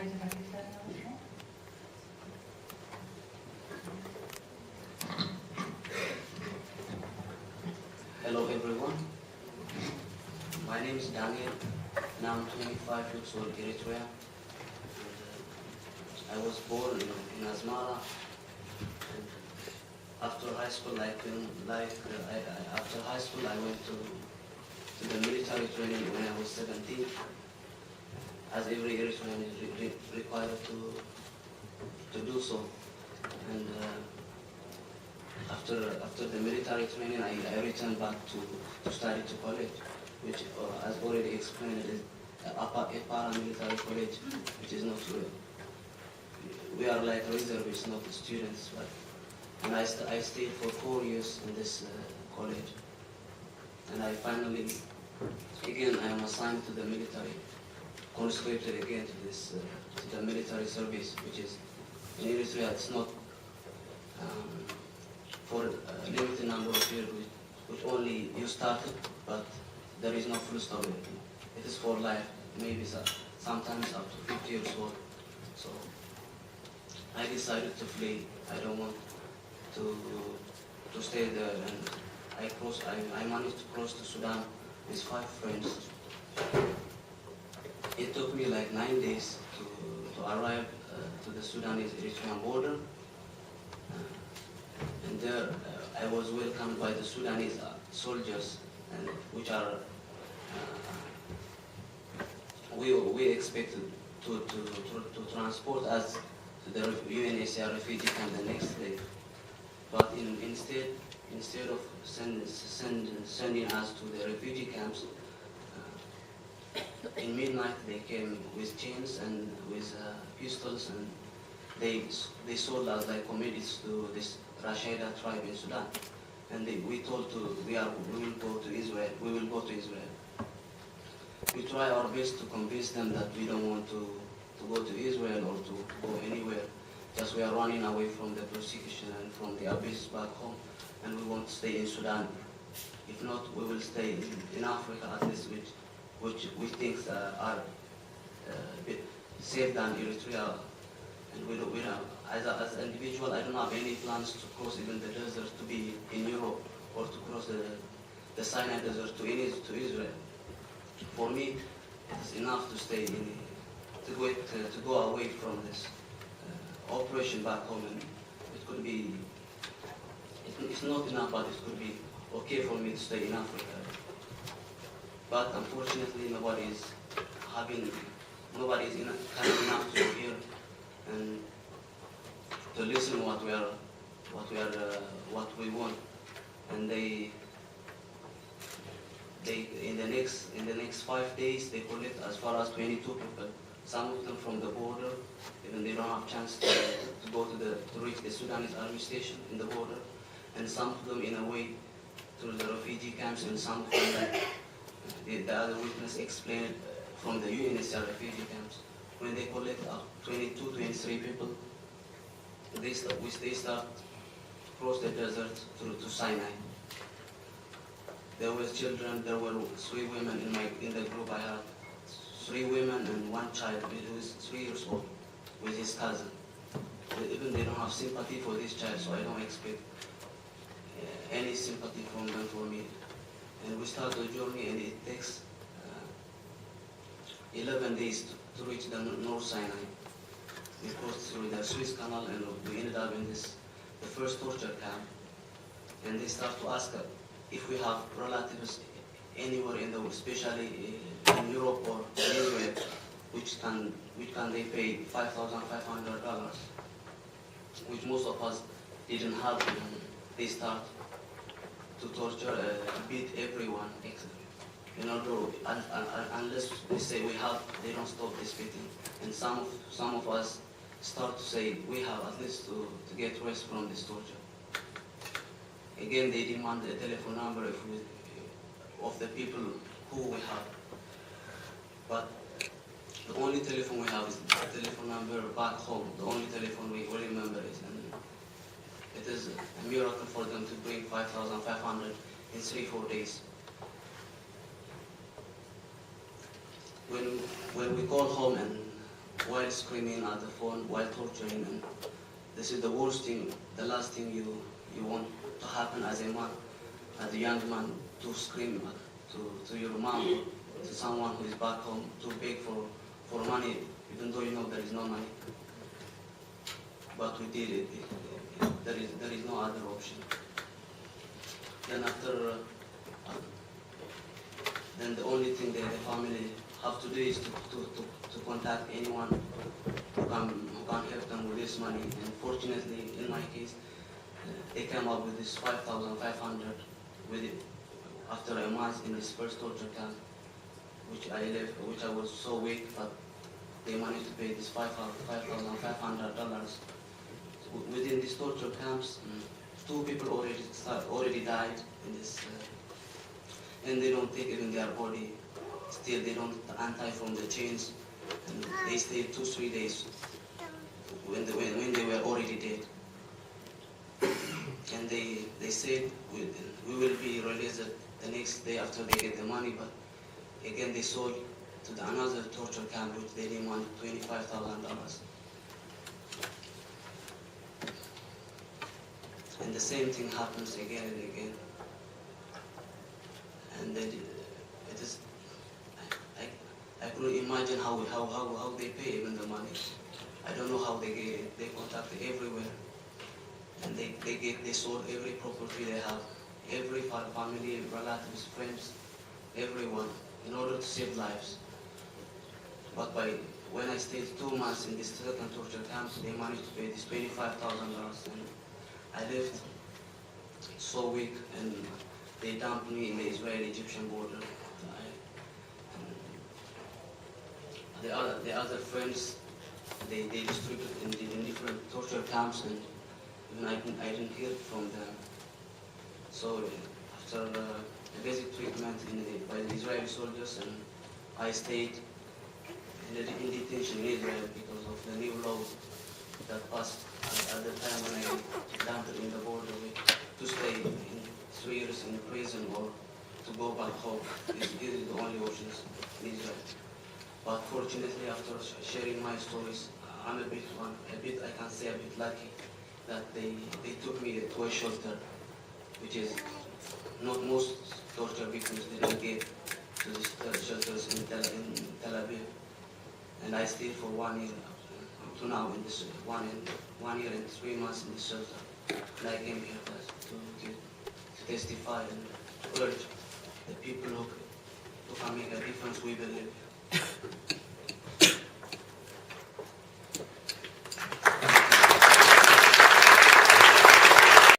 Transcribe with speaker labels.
Speaker 1: Hello everyone, my name is Daniel and I'm 25 years old, Eritrea. I was born in Asmara. And after high school, after high school I went to the military training when I was 17, as every Eritrean is required to do so. And after the military training, I returned back to study to college, which, as already explained, is a paramilitary college, which is not we are like reservists, not students. But and I stayed for 4 years in this college, and I finally, again, I am assigned to the military, conscripted again to this to the military service, which is in Eritrea. It's not for a limited number of years, which only you started, but there is no full stop. It is for life, maybe sometimes up to 50 years old. So I decided to flee. I don't want to stay there, and I managed to cross to Sudan with 5 friends. It took me like 9 days to arrive to the Sudanese-Eritrean border. And there I was welcomed by the Sudanese soldiers, and which are we expected to transport us to the UNHCR refugee camp the next day. But instead of sending us to the refugee camps, in midnight they came with chains and with pistols, and they sold us like commodities to this Rashida tribe in Sudan. And we told we will go to Israel. We will go to Israel. We try our best to convince them that we don't want to go to Israel or to go anywhere. Just we are running away from the persecution and from the abyss back home, and we want to stay in Sudan. If not, we will stay in Africa at least, which we think are safe than Eritrea. And we don't, as an individual, I don't have any plans to cross even the desert to be in Europe or to cross the Sinai desert to Israel. For me, it is enough to stay to go away from this operation back home. And it could be, it's not enough, but it could be okay for me to stay in Africa. But unfortunately, nobody is kind enough to hear and to listen what we want. And they in the next 5 days they collect as far as 22 people. Some of them from the border, even they don't have chance to reach the Sudanese army station in the border, and some of them in a way through the refugee camps, and some from the other witness explained from the UNHCR refugee camps. When they collect 22, 23 people, they start cross the desert to Sinai. There were children, there were 3 women in the group. I had 3 women and 1 child who is 3 years old with his cousin. Even they don't have sympathy for this child, so I don't expect any sympathy from them for me. And we start the journey, and it takes 11 days to reach the North Sinai. We crossed through the Suez Canal, and we ended up in the first torture camp. And they start to ask if we have relatives anywhere in the world, especially in Europe or Israel, which can they pay $5,500, which most of us didn't have. And they start to torture, beat everyone. In order, unless we say we have, they don't stop this beating. And some of us start to say we have at least to get rest from this torture. Again, they demand a telephone number of the people who we have. But the only telephone we have is the telephone number back home. The only telephone we remember is, and it is a miracle for them to bring 5,500 in 3-4 days. When we call home and while screaming at the phone, while torturing, and this is the worst thing, the last thing you want to happen as a man, as a young man, to scream to your mom or to someone who is back home to beg for money, even though you know there is no money. But we did it. There is no other option. Then then the only thing that the family have to do is to contact anyone who can help them with this money. And fortunately, in my case, they came up with this 5,500 with it after a month in this first torture camp, which I was so weak, but they managed to pay this $5,500. Within these torture camps, two people already died in this, and they don't take even their body. Still, they don't untie from the chains, and they stayed 2-3 days when they were already dead. And they said we will be released the next day after they get the money, but again they sold to another torture camp which they demanded $25,000. And the same thing happens again and again. And then it is, I couldn't imagine how they pay even the money. I don't know how they contacted everywhere. And they sold every property they have, every family, relatives, friends, everyone, in order to save lives. But when I stayed 2 months in this second torture camp, they managed to pay this $25,000, and I left so weak, and they dumped me in the Israeli-Egyptian border. The other friends, they distributed in different torture camps, and even I didn't hear from them. So after a basic treatment by the Israeli soldiers, and I stayed in detention in Israel because of the new law that passed at the time when I landed in the border, to stay in 3 years in prison or to go back home. These are the only options in Israel. But fortunately, after sharing my stories, I'm a bit, I can say a bit lucky that they took me to a shelter, which is not most torture victims didn't get to these shelters in Tel Aviv. And I stayed for 1 year to now in this 1 year and 3 months in this shelter. And I came here to testify and to urge the people who can make a difference we believe.